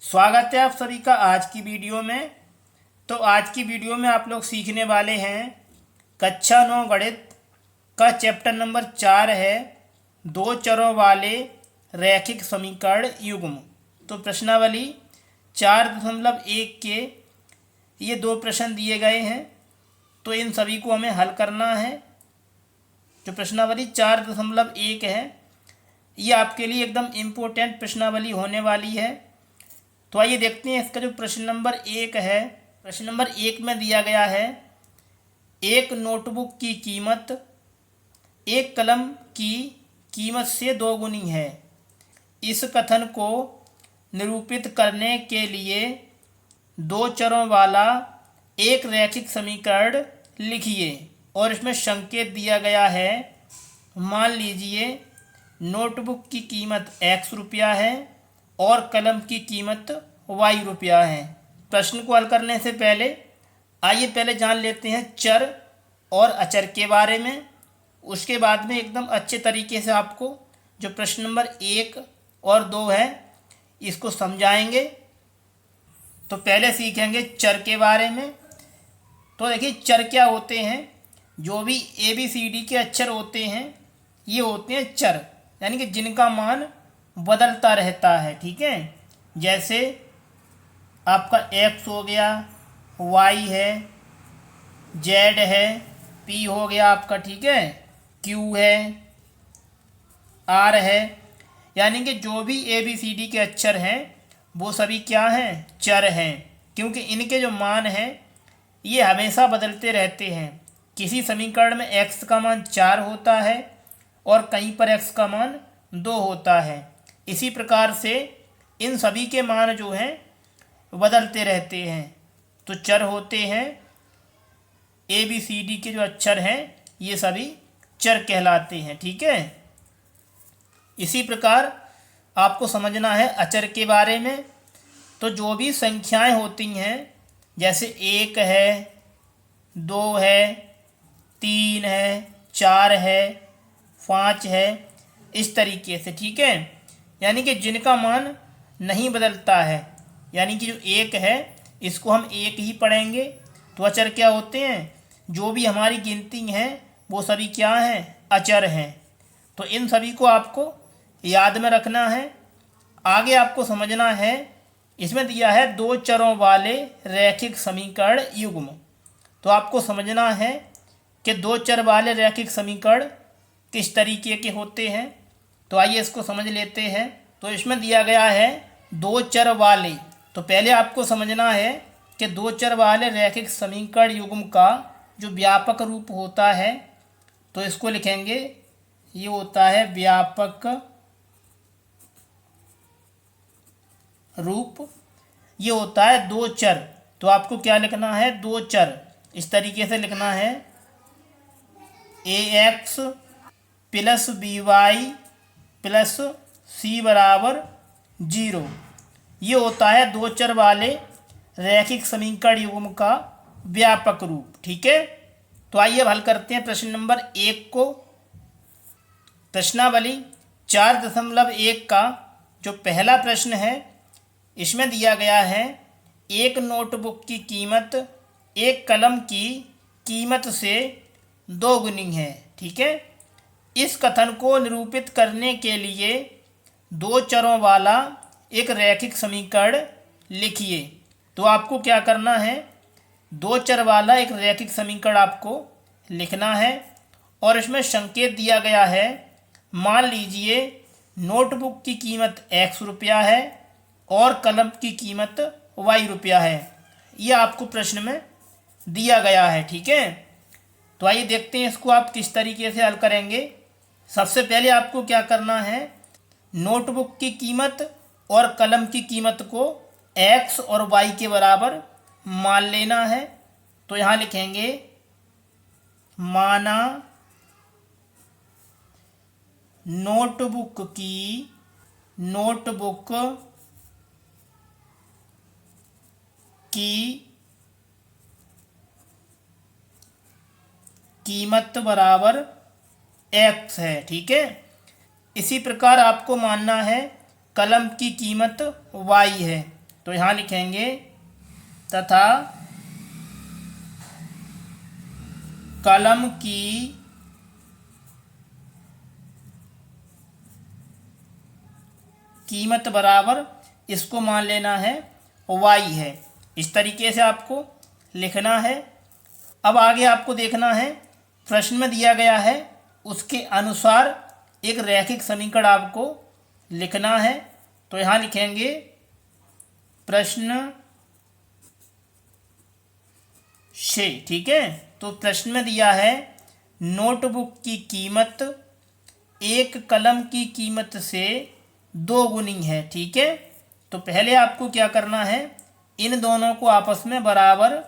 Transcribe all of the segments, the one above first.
स्वागत है आप सभी का आज की वीडियो में। तो आज की वीडियो में आप लोग सीखने वाले हैं कक्षा 9 गणित का चैप्टर नंबर 4 है दो चरों वाले रैखिक समीकरण युग्म। तो प्रश्नावली 4.1 के ये दो प्रश्न दिए गए हैं, तो इन सभी को हमें हल करना है। जो प्रश्नावली 4.1 है ये आपके लिए एकदम इम्पोर्टेंट प्रश्नावली होने वाली है। तो आइए देखते हैं इसका जो प्रश्न नंबर 1 है। प्रश्न नंबर 1 में दिया गया है एक नोटबुक की कीमत एक कलम की कीमत से दोगुनी है। इस कथन को निरूपित करने के लिए दो चरों वाला एक रैखिक समीकरण लिखिए। और इसमें संकेत दिया गया है, मान लीजिए नोटबुक की कीमत x रुपया है और कलम की कीमत y रुपया है। प्रश्न को हल करने से पहले आइए पहले जान लेते हैं चर और अचर के बारे में। उसके बाद में एकदम अच्छे तरीके से आपको जो प्रश्न नंबर 1 और 2 है इसको समझाएंगे। तो पहले सीखेंगे चर के बारे में। तो देखिए चर क्या होते हैं। जो भी ABCD के अक्षर होते हैं ये होते हैं चर, यानी कि जिनका मान बदलता रहता है। ठीक है, जैसे आपका x हो गया, y है, z है, p हो गया आपका, ठीक है, q है, r है। यानी कि जो भी ABCD के अक्षर हैं वो सभी क्या हैं, चर हैं, क्योंकि इनके जो मान हैं ये हमेशा बदलते रहते हैं। किसी समीकरण में x का मान 4 होता है और कहीं पर x का मान 2 होता है। इसी प्रकार से इन सभी के मान जो हैं बदलते रहते हैं। तो चर होते हैं, ABCD के जो अक्षर हैं ये सभी चर कहलाते हैं। ठीक है, इसी प्रकार आपको समझना है अचर के बारे में। तो जो भी संख्याएं होती हैं, जैसे 1 है, 2 है, 3 है, 4 है, 5 है, इस तरीके से। ठीक है, यानी कि जिनका मान नहीं बदलता है, यानी कि जो 1 है इसको हम 1 ही पढ़ेंगे। तो अचर क्या होते हैं, जो भी हमारी गिनती हैं वो सभी क्या हैं, अचर हैं। तो इन सभी को आपको याद में रखना है। आगे आपको समझना है, इसमें दिया है दो चरों वाले रैखिक समीकरण युग्म। तो आपको समझना है कि दो चर वाले रैखिक समीकरण किस तरीके के होते हैं। तो आइए इसको समझ लेते हैं। तो इसमें दिया गया है दो चर वाले। तो पहले आपको समझना है कि दो चर वाले रैखिक समीकरण युग्म का जो व्यापक रूप होता है, तो इसको लिखेंगे, ये होता है व्यापक रूप। ये होता है दो चर। तो आपको क्या लिखना है, दो चर, इस तरीके से लिखना है, AX plus BY plus C बराबर 0। ये होता है दो चर वाले रैखिक समीकरण युग्म का व्यापक रूप। ठीक है, तो आइए अब हल करते हैं प्रश्न नंबर 1 को। प्रश्नावली 4.1 का जो पहला प्रश्न है इसमें दिया गया है एक नोटबुक की कीमत एक कलम की कीमत से दोगुनी है। ठीक है, इस कथन को निरूपित करने के लिए दो चरों वाला एक रैखिक समीकरण लिखिए। तो आपको क्या करना है, दो चर वाला एक रैखिक समीकरण आपको लिखना है। और इसमें संकेत दिया गया है, मान लीजिए नोटबुक की कीमत x रुपया है और कलम की कीमत y रुपया है। यह आपको प्रश्न में दिया गया है। ठीक है, तो आइए देखते हैं इसको आप किस तरीके से हल करेंगे। सबसे पहले आपको क्या करना है, नोटबुक की कीमत और कलम की कीमत को x और y के बराबर मान लेना है। तो यहाँ लिखेंगे, माना नोटबुक की कीमत बराबर x है। ठीक है, इसी प्रकार आपको मानना है कलम की कीमत y है। तो यहाँ लिखेंगे तथा कलम की कीमत बराबर, इसको मान लेना है y है। इस तरीके से आपको लिखना है। अब आगे आपको देखना है, प्रश्न में दिया गया है उसके अनुसार एक रैखिक समीकरण आपको लिखना है। तो यहाँ लिखेंगे प्रश्न से, ठीक है। तो प्रश्न में दिया है नोटबुक की कीमत एक कलम की कीमत से 2 गुनी है, ठीक है। तो पहले आपको क्या करना है, इन दोनों को आपस में बराबर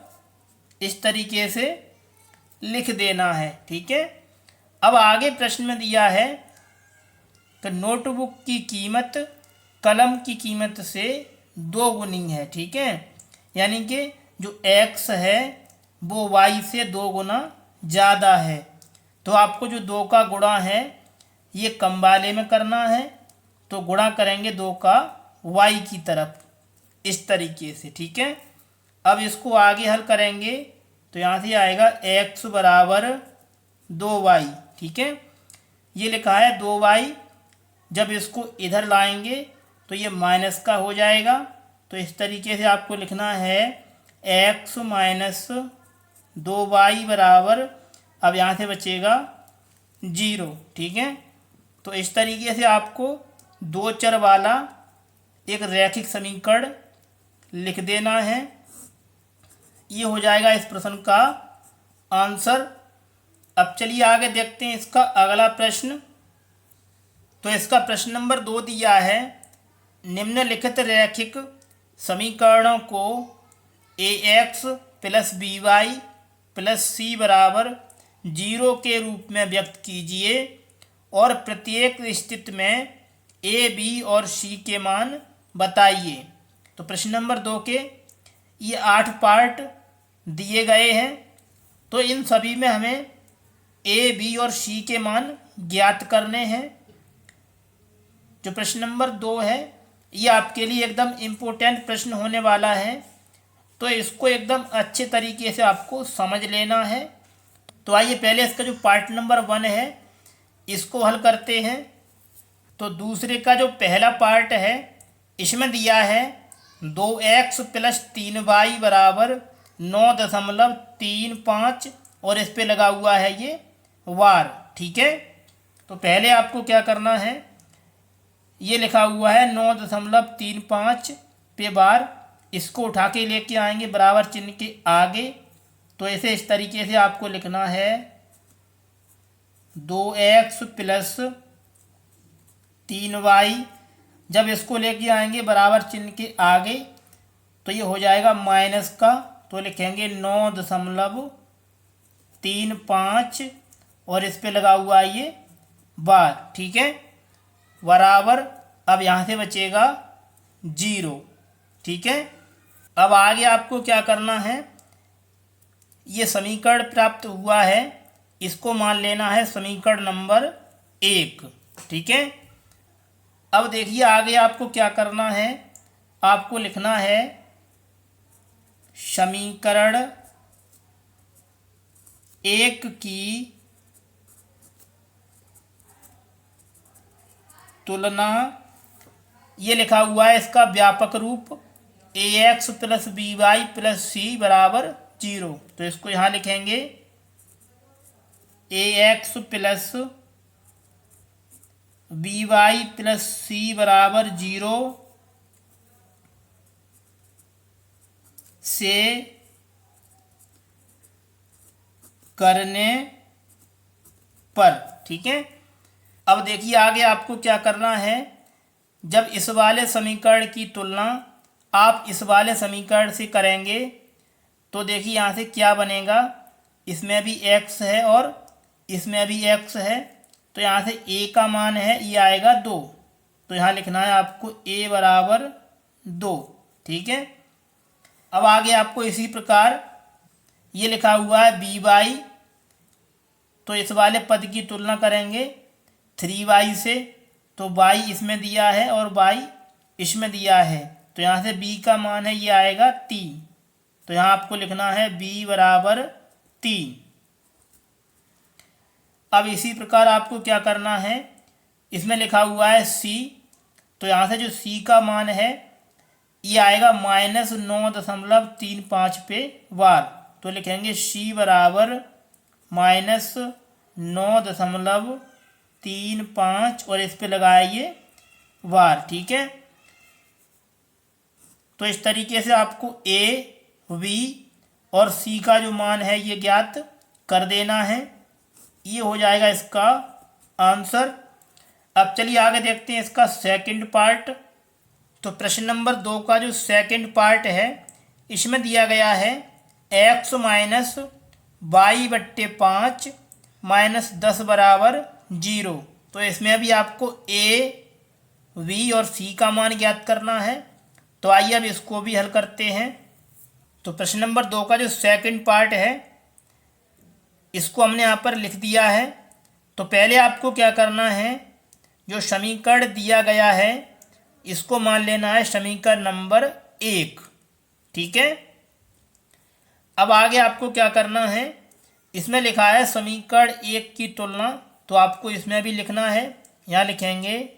इस तरीके से लिख देना है, ठीक है। अब आगे प्रश्न में दिया है कि नोटबुक की कीमत कलम की कीमत से 2 गुनी है, ठीक है। यानी कि जो x है वो y से 2 गुना ज़्यादा है। तो आपको जो 2 का गुणा है ये कम वाले में करना है, तो गुणा करेंगे 2 का y की तरफ इस तरीके से, ठीक है। अब इसको आगे हल करेंगे तो यहाँ से आएगा x बराबर 2y, ठीक है। ये लिखा है 2y, जब इसको इधर लाएंगे तो ये माइनस का हो जाएगा। तो इस तरीके से आपको लिखना है x माइनस 2y बराबर, अब यहाँ से बचेगा 0, ठीक है। तो इस तरीके से आपको 2 चर वाला एक रैखिक समीकरण लिख देना है। ये हो जाएगा इस प्रश्न का आंसर। अब चलिए आगे देखते हैं इसका अगला प्रश्न। तो इसका प्रश्न नंबर 2 दिया है, निम्नलिखित रैखिक समीकरणों को ax plus by plus c बराबर 0 के रूप में व्यक्त कीजिए और प्रत्येक स्थिति में a, b और c के मान बताइए। तो प्रश्न नंबर 2 के ये 8 पार्ट दिए गए हैं। तो इन सभी में हमें a, b और c के मान ज्ञात करने हैं। जो प्रश्न नंबर 2 है ये आपके लिए एकदम इम्पोर्टेंट प्रश्न होने वाला है, तो इसको एकदम अच्छे तरीके से आपको समझ लेना है। तो आइए पहले इसका जो पार्ट नंबर 1 है इसको हल करते हैं। तो दूसरे का जो पहला पार्ट है इसमें दिया है 2x प्लस 3y बराबर 9.35 और इस पे लगा हुआ है ये वार, ठीक है। तो पहले आपको क्या करना है, ये लिखा हुआ है 9.35 पे बार, इसको उठा के लेके आएंगे बराबर चिन्ह के आगे। तो ऐसे इस तरीके से आपको लिखना है 2x प्लस 3y, जब इसको लेके आएंगे बराबर चिन्ह के आगे तो ये हो जाएगा माइनस का, तो लिखेंगे 9.35 और इस पे लगा हुआ है ये बार, ठीक है, बराबर। अब यहाँ से बचेगा 0, ठीक है। अब आगे आपको क्या करना है, ये समीकरण प्राप्त हुआ है, इसको मान लेना है समीकरण नंबर 1, ठीक है। अब देखिए आगे आपको क्या करना है, आपको लिखना है समीकरण 1 की तुलना, ये लिखा हुआ है इसका व्यापक रूप ax plus by plus c बराबर 0। तो इसको यहाँ लिखेंगे ax plus by plus c बराबर 0 से करने पर, ठीक है। अब देखिए आगे आपको क्या करना है, जब इस वाले समीकरण की तुलना आप इस वाले समीकरण से करेंगे तो देखिए यहाँ से क्या बनेगा, इसमें भी x है और इसमें भी x है, तो यहाँ से a का मान है ये आएगा 2, तो यहाँ लिखना है आपको a बराबर 2, ठीक है। अब आगे आपको इसी प्रकार ये लिखा हुआ है by, तो इस वाले पद की तुलना करेंगे 3y से, तो y इसमें दिया है और y इसमें दिया है, तो यहाँ से b का मान है ये आएगा 3। तो यहाँ आपको लिखना है b बराबर 3। अब इसी प्रकार आपको क्या करना है, इसमें लिखा हुआ है c, तो यहाँ से जो c का मान है ये आएगा -9.35 पे वार। तो लिखेंगे c बराबर -9.35 और इस पे लगाइए वार। ठीक है, तो इस तरीके से आपको a, v और c का जो मान है ये ज्ञात कर देना है। ये हो जाएगा इसका आंसर। अब चलिए आगे देखते हैं इसका सेकंड पार्ट। तो प्रश्न नंबर 2 का जो सेकंड पार्ट है इसमें दिया गया है x माइनस वाई बट्टे 5 माइनस 10 बराबर 0। तो इसमें भी आपको a, v और c का मान ज्ञात करना है। तो आइए अब इसको भी हल करते हैं। तो प्रश्न नंबर 2 का जो सेकंड पार्ट है इसको हमने यहाँ पर लिख दिया है। तो पहले आपको क्या करना है, जो समीकरण दिया गया है इसको मान लेना है समीकरण नंबर 1। ठीक है, अब आगे आपको क्या करना है, इसमें लिखा है समीकरण 1 की तुलना, तो आपको इसमें भी लिखना है। यहाँ लिखेंगे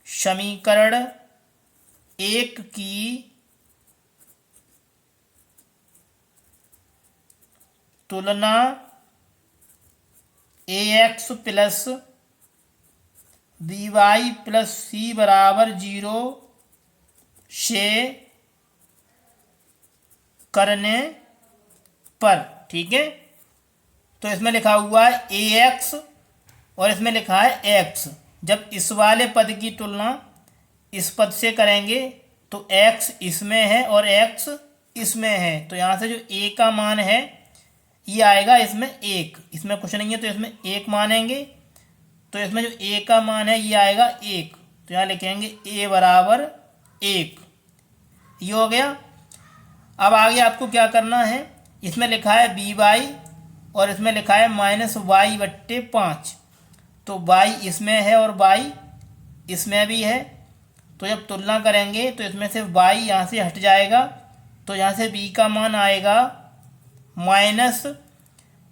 समीकरण 1 की तुलना ax plus by plus c बराबर 0 से करने पर। ठीक है, तो इसमें लिखा हुआ है ax और इसमें लिखा है x। जब इस वाले पद की तुलना इस पद से करेंगे तो x इसमें है और x इसमें है, तो यहाँ से जो a का मान है ये आएगा इसमें 1, इसमें कुछ नहीं है तो इसमें 1 मानेंगे। तो इसमें जो a का मान है ये आएगा 1, तो यहाँ लिखेंगे a बराबर 1। ये हो गया। अब आगे आपको क्या करना है, इसमें लिखा है by और इसमें लिखा है -y बट्टे 5। तो y इसमें है और y इसमें भी है, तो जब तुलना करेंगे तो इसमें से y यहाँ से हट जाएगा, तो यहाँ से b का मान आएगा माइनस,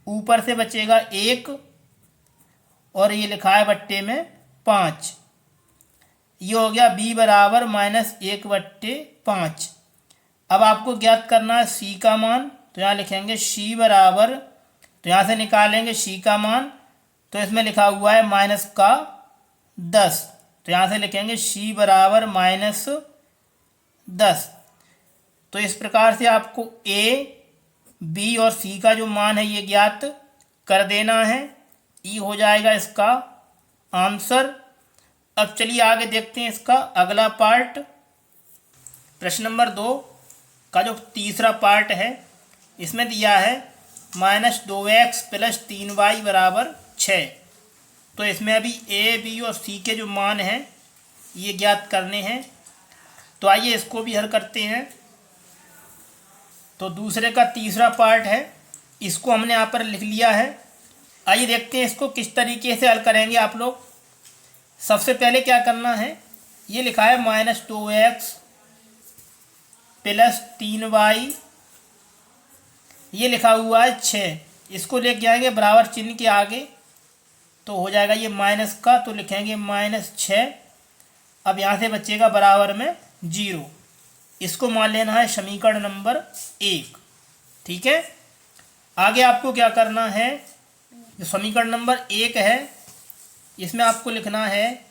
ऊपर से बचेगा 1 और ये लिखा है बट्टे में 5। ये हो गया b बराबर -1 बट्टे 5। अब आपको ज्ञात करना है c का मान, तो यहाँ लिखेंगे c बराबर, तो यहाँ से निकालेंगे c का मान, तो इसमें लिखा हुआ है -10, तो यहाँ से लिखेंगे c बराबर -10। तो इस प्रकार से आपको a, b और c का जो मान है ये ज्ञात कर देना है। ये हो जाएगा इसका आंसर। अब चलिए आगे देखते हैं इसका अगला पार्ट। प्रश्न नंबर 2 का जो तीसरा पार्ट है इसमें दिया है -2x प्लस 3y बराबर 6। तो इसमें अभी a, b और c के जो मान हैं ये ज्ञात करने हैं। तो आइए इसको भी हल करते हैं। तो दूसरे का तीसरा पार्ट है, इसको हमने यहाँ पर लिख लिया है। आइए देखते हैं इसको किस तरीके से हल करेंगे आप लोग। सबसे पहले क्या करना है, ये लिखा है -2x प्लस 3y, ये लिखा हुआ है 6। इसको लेके जाएंगे बराबर चिन्ह के आगे, तो हो जाएगा ये माइनस का, तो लिखेंगे -6। अब यहाँ से बचेगा बराबर में 0। इसको मान लेना है समीकरण नंबर 1। ठीक है, आगे आपको क्या करना है, जो समीकरण नंबर 1 है इसमें आपको लिखना है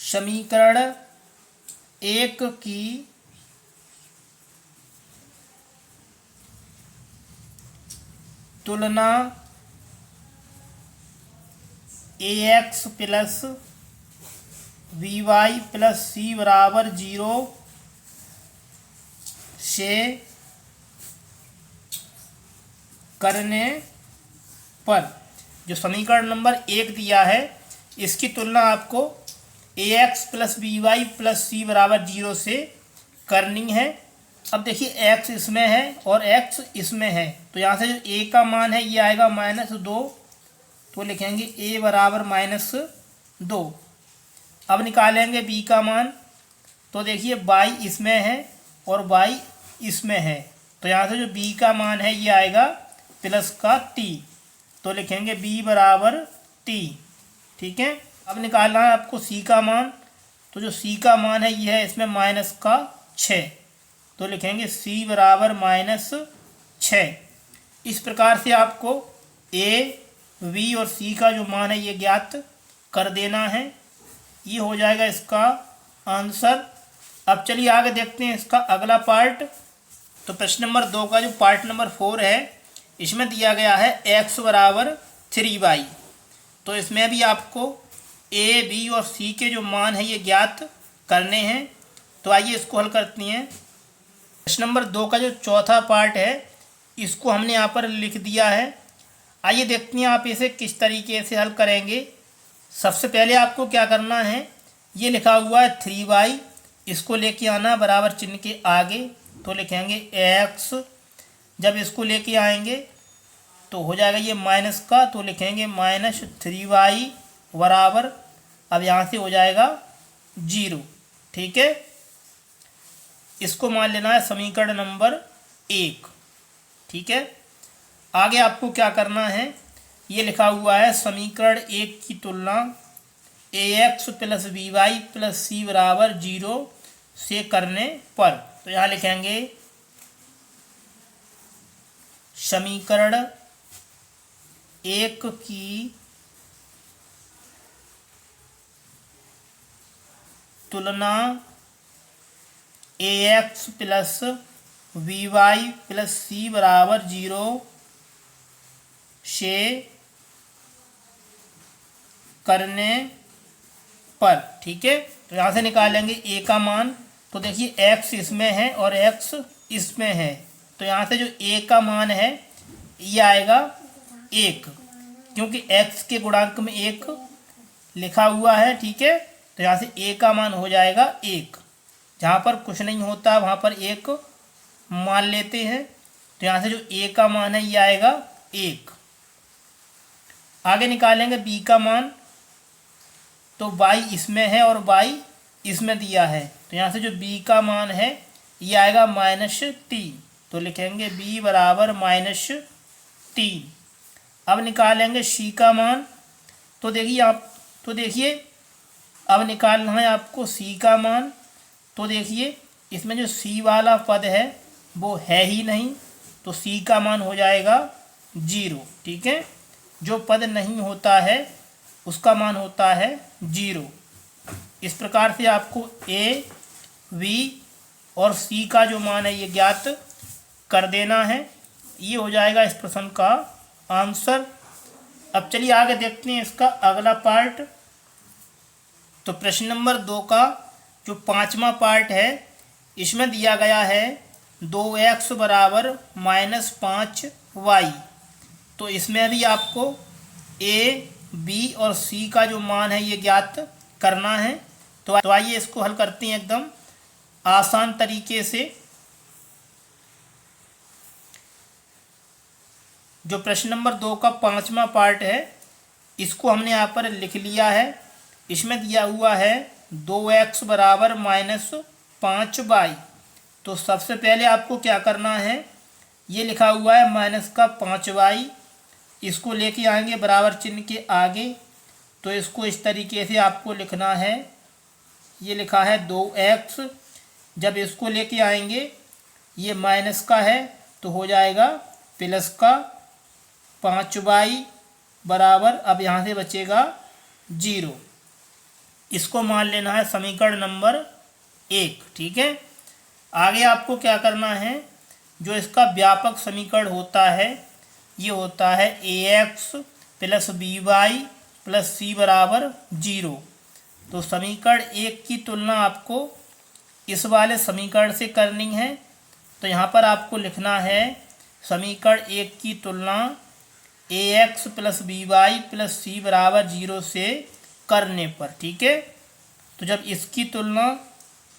समीकरण 1 की तुलना ax plus by plus c बराबर 0 से करने पर। जो समीकरण नंबर 1 दिया है इसकी तुलना आपको ax plus by plus c बराबर 0 से करनी है। अब देखिए x इसमें है और x इसमें है, तो यहाँ से जो a का मान है ये आएगा -2, तो लिखेंगे a बराबर -2। अब निकालेंगे बी का मान। तो देखिए y इसमें है और y इसमें है, तो यहाँ से जो b का मान है ये आएगा प्लस का t, तो लिखेंगे b बराबर t। ठीक है, अब निकालना है आपको c का मान। तो जो c का मान है ये है इसमें माइनस का 6, तो लिखेंगे c बराबर माइनस 6। इस प्रकार से आपको a, v और c का जो मान है ये ज्ञात कर देना है। ये हो जाएगा इसका आंसर। अब चलिए आगे देखते हैं इसका अगला पार्ट। तो प्रश्न नंबर 2 का जो पार्ट नंबर 4 है, इसमें दिया गया है x बराबर 3y। तो इसमें भी आपको a, b और c के जो मान है ये ज्ञात करने हैं। तो आइए इसको हल करते हैं। प्रश्न नंबर 2 का जो चौथा पार्ट है इसको हमने यहाँ पर लिख दिया है। आइए देखते हैं आप इसे किस तरीके से हल करेंगे। सबसे पहले आपको क्या करना है, ये लिखा हुआ है 3y, इसको लेके आना बराबर चिन्ह के आगे, तो लिखेंगे x। जब इसको लेके आएंगे तो हो जाएगा ये माइनस का, तो लिखेंगे माइनस 3y बराबर, अब यहाँ से हो जाएगा 0। ठीक है, इसको मान लेना है समीकरण नंबर 1। ठीक है, आगे आपको क्या करना है, ये लिखा हुआ है समीकरण 1 की तुलना ax plus by plus c बराबर 0 से करने पर। तो यहाँ लिखेंगे समीकरण 1 की तुलना ax plus by plus c बराबर 0 से करने पर। ठीक है, तो यहाँ से निकालेंगे a का मान। तो देखिए x इसमें है और x इसमें है, तो यहाँ से जो a का मान है ये आएगा 1, क्योंकि x के गुणांक में 1 लिखा हुआ है। ठीक है, तो यहाँ से a का मान हो जाएगा 1। जहाँ पर कुछ नहीं होता वहाँ पर 1 मान लेते हैं, तो यहाँ से जो a का मान है ये आएगा 1। आगे निकालेंगे b का मान। तो y इसमें है और y इसमें दिया है, तो यहाँ से जो b का मान है ये आएगा -3, तो लिखेंगे b बराबर -3। अब निकालेंगे c का मान। तो देखिए अब निकालना है आपको c का मान। तो देखिए इसमें जो c वाला पद है वो है ही नहीं, तो c का मान हो जाएगा 0। ठीक है, जो पद नहीं होता है उसका मान होता है 0। इस प्रकार से आपको a, v और c का जो मान है ये ज्ञात कर देना है। ये हो जाएगा इस प्रश्न का आंसर। अब चलिए आगे देखते हैं इसका अगला पार्ट। तो प्रश्न नंबर 2 का जो 5वां पार्ट है, इसमें दिया गया है 2x बराबर -5y। तो इसमें भी आपको a, b और c का जो मान है ये ज्ञात करना है। तो आइए इसको हल करते हैं एकदम आसान तरीके से। जो प्रश्न नंबर 2 का 5वां पार्ट है इसको हमने यहाँ पर लिख लिया है। इसमें दिया हुआ है 2x बराबर -5y। तो सबसे पहले आपको क्या करना है, ये लिखा हुआ है माइनस का 5y, इसको लेके आएंगे बराबर चिन्ह के आगे, तो इसको इस तरीके से आपको लिखना है। ये लिखा है 2x, जब इसको लेके आएंगे ये माइनस का है तो हो जाएगा प्लस का 5y बराबर, अब यहाँ से बचेगा 0। इसको मान लेना है समीकरण नंबर 1। ठीक है, आगे आपको क्या करना है, जो इसका व्यापक समीकरण होता है ये होता है ax plus by plus c बराबर 0। तो समीकरण 1 की तुलना आपको इस वाले समीकरण से करनी है। तो यहाँ पर आपको लिखना है समीकरण 1 की तुलना ax plus by plus c बराबर 0 से करने पर। ठीक है, तो जब इसकी तुलना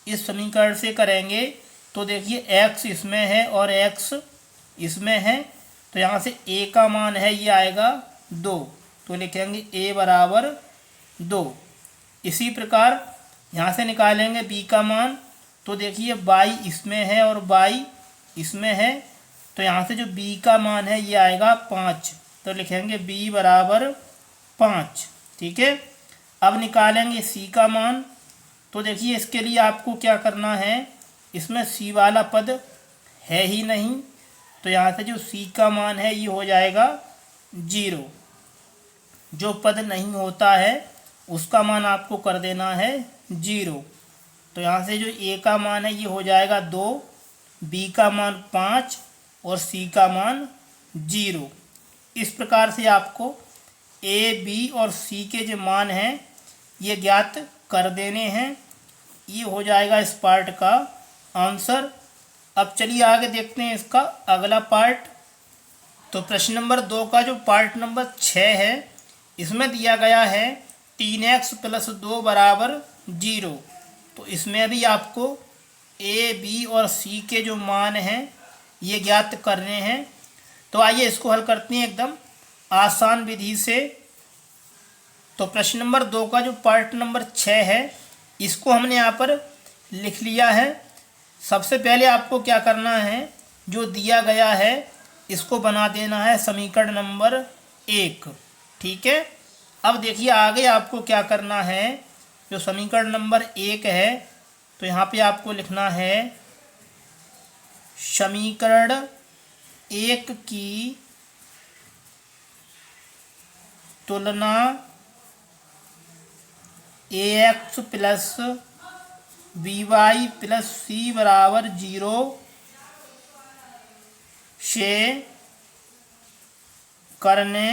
इस समीकरण से करेंगे तो देखिए x इसमें है और x इसमें है, तो यहाँ से a का मान है ये आएगा 2, तो लिखेंगे a बराबर 2। इसी प्रकार यहाँ से निकालेंगे b का मान, तो देखिए y इसमें है और y इसमें है, तो यहाँ से जो b का मान है ये आएगा 5, तो लिखेंगे b बराबर 5। ठीक है, अब निकालेंगे c का मान, तो देखिए इसके लिए आपको क्या करना है, इसमें c वाला पद है ही नहीं, तो यहाँ से जो c का मान है ये हो जाएगा 0। जो पद नहीं होता है उसका मान आपको कर देना है 0। तो यहाँ से जो a का मान है ये हो जाएगा 2, b का मान 5 और c का मान 0। इस प्रकार से आपको a, b और c के जो मान हैं ये ज्ञात कर देने हैं। ये हो जाएगा इस पार्ट का आंसर। अब चलिए आगे देखते हैं इसका अगला पार्ट। तो प्रश्न नंबर 2 का जो पार्ट नंबर 6 है इसमें दिया गया है 3x + 2 = 0। तो इसमें भी आपको a, b और c के जो मान हैं ये ज्ञात करने हैं। तो आइए इसको हल करते हैं एकदम आसान विधि से। तो प्रश्न नंबर 2 का जो पार्ट नंबर 6 है इसको हमने यहाँ पर लिख लिया है। सबसे पहले आपको क्या करना है, जो दिया गया है इसको बना देना है समीकरण नंबर 1। ठीक है, अब देखिए आगे आपको क्या करना है। जो समीकरण नंबर 1 है तो यहाँ पे आपको लिखना है समीकरण 1 की तुलना ax + by + c = 0 से करने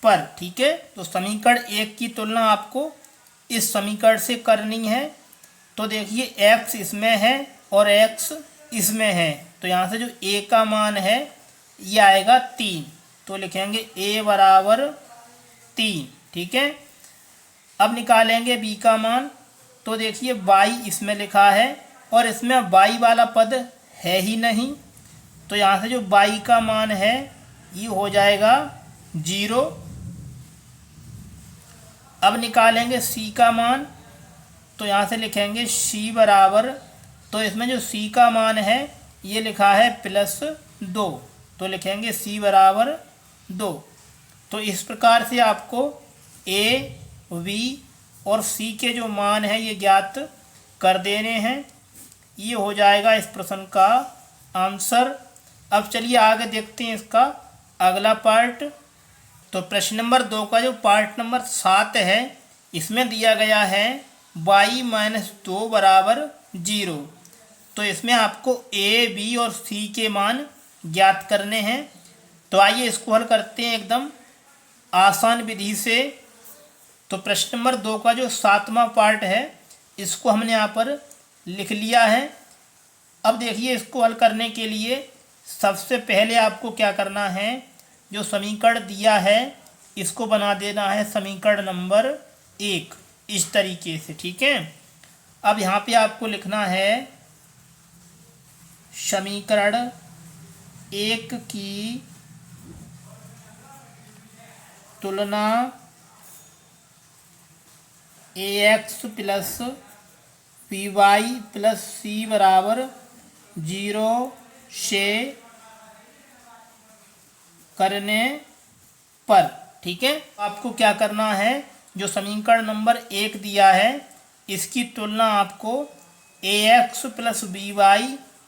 पर। ठीक है, तो समीकरण 1 की तुलना आपको इस समीकरण से करनी है। तो देखिए x इसमें है और x इसमें है, तो यहाँ से जो a का मान है ये आएगा 3, तो लिखेंगे a बराबर 3। ठीक है, अब निकालेंगे b का मान। तो देखिए y इसमें लिखा है और इसमें y वाला पद है ही नहीं, तो यहाँ से जो y का मान है ये हो जाएगा 0। अब निकालेंगे c का मान, तो यहाँ से लिखेंगे c बराबर, तो इसमें जो c का मान है ये लिखा है +2, तो लिखेंगे c बराबर 2। तो इस प्रकार से आपको a, v और c के जो मान हैं ये ज्ञात कर देने हैं। ये हो जाएगा इस प्रश्न का आंसर। अब चलिए आगे देखते हैं इसका अगला पार्ट। तो प्रश्न नंबर 2 का जो पार्ट नंबर 7 है इसमें दिया गया है y - 2 = 0। तो इसमें आपको a, b और c के मान ज्ञात करने हैं। तो आइए इसको हल करते हैं एकदम आसान विधि से। तो प्रश्न नंबर 2 का जो 7वां पार्ट है इसको हमने यहाँ पर लिख लिया है। अब देखिए इसको हल करने के लिए सबसे पहले आपको क्या करना है, जो समीकरण दिया है इसको बना देना है समीकरण नंबर 1 इस तरीके से। ठीक है, अब यहाँ पे आपको लिखना है समीकरण 1 की तुलना ax + by + c = 0 से करने पर। ठीक है, आपको क्या करना है, जो समीकरण नंबर 1 दिया है इसकी तुलना आपको ax + by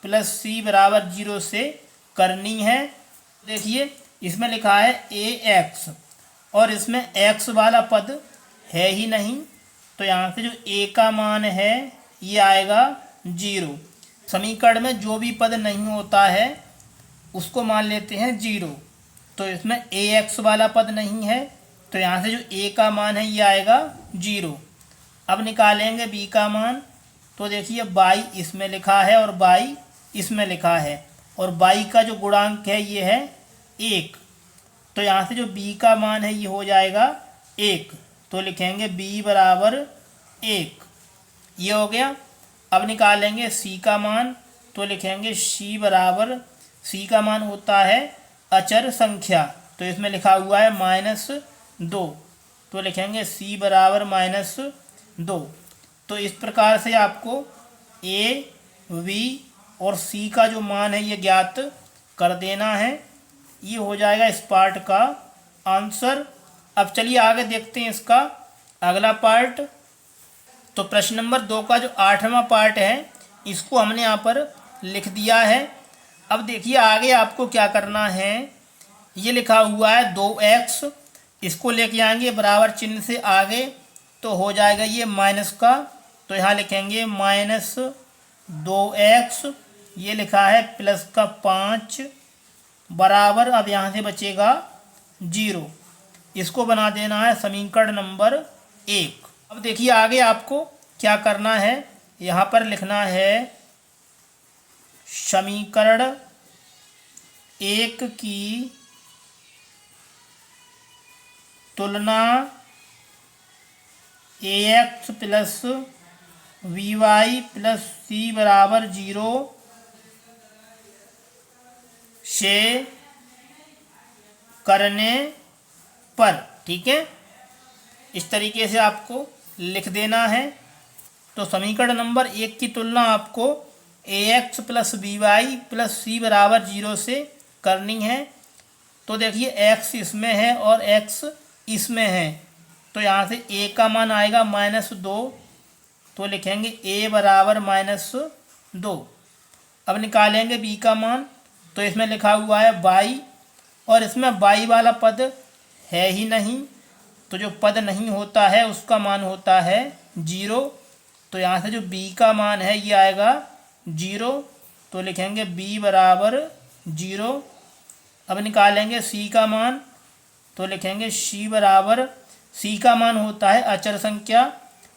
+ c = 0 से करनी है। देखिए इसमें लिखा है ax और इसमें x वाला पद है ही नहीं, तो यहाँ से जो a का मान है ये आएगा 0। समीकरण में जो भी पद नहीं होता है उसको मान लेते हैं 0। तो इसमें ax वाला पद नहीं है, तो यहाँ से जो a का मान है ये आएगा 0। अब निकालेंगे b का मान। तो देखिए y इसमें लिखा है और y इसमें लिखा है, और y का जो गुणांक है ये है 1, तो यहाँ से जो b का मान है ये हो जाएगा 1, तो लिखेंगे b बराबर 1। ये हो गया। अब निकालेंगे c का मान। तो लिखेंगे c बराबर, c का मान होता है अचर संख्या, तो इसमें लिखा हुआ है -2, तो लिखेंगे c बराबर 2। तो इस प्रकार से आपको ए, वी और सी का जो मान है ये ज्ञात कर देना है। ये हो जाएगा इस पार्ट का आंसर। अब चलिए आगे देखते हैं इसका अगला पार्ट। तो प्रश्न नंबर 2 का जो 8वां पार्ट है इसको हमने यहाँ पर लिख दिया है। अब देखिए आगे आपको क्या करना है। ये लिखा हुआ है 2x, इसको लेके आएंगे बराबर चिन्ह से आगे, तो हो जाएगा ये माइनस का, तो यहाँ लिखेंगे -2x। ये लिखा है प्लस का 5 बराबर, अब यहाँ से बचेगा 0। इसको बना देना है समीकरण नंबर 1। अब देखिए आगे आपको क्या करना है। यहाँ पर लिखना है समीकरण 1 की तुलना ax प्लस वी प्लस सी बराबर 0 से करने पर। ठीक है, इस तरीके से आपको लिख देना है। तो समीकरण नंबर 1 की तुलना आपको ax प्लस वी प्लस सी बराबर 0 से करनी है। तो देखिए x इसमें है और x इसमें है, तो यहाँ से a का मान आएगा -2, तो लिखेंगे a बराबर -2। अब निकालेंगे b का मान, तो इसमें लिखा हुआ है y और इसमें y वाला पद है ही नहीं, तो जो पद नहीं होता है उसका मान होता है 0। तो यहाँ से जो b का मान है ये आएगा 0, तो लिखेंगे b बराबर 0। अब निकालेंगे c का मान, तो लिखेंगे c बराबर, c का मान होता है अचर संख्या,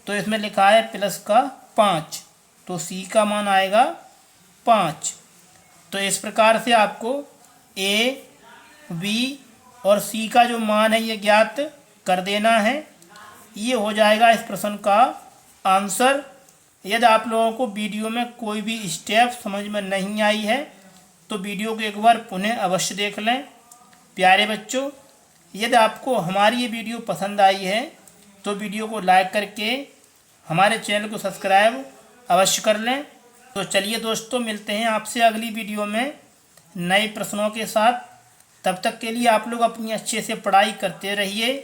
तो इसमें लिखा है प्लस का 5, तो c का मान आएगा 5। तो इस प्रकार से आपको a, b और c का जो मान है ये ज्ञात कर देना है। ये हो जाएगा इस प्रश्न का आंसर। यदि आप लोगों को वीडियो में कोई भी स्टेप समझ में नहीं आई है तो वीडियो को एक बार पुनः अवश्य देख लें। प्यारे बच्चों, यदि आपको हमारी ये वीडियो पसंद आई है तो वीडियो को लाइक करके हमारे चैनल को सब्सक्राइब अवश्य कर लें। तो चलिए दोस्तों, मिलते हैं आपसे अगली वीडियो में नए प्रश्नों के साथ। तब तक के लिए आप लोग अपनी अच्छे से पढ़ाई करते रहिए।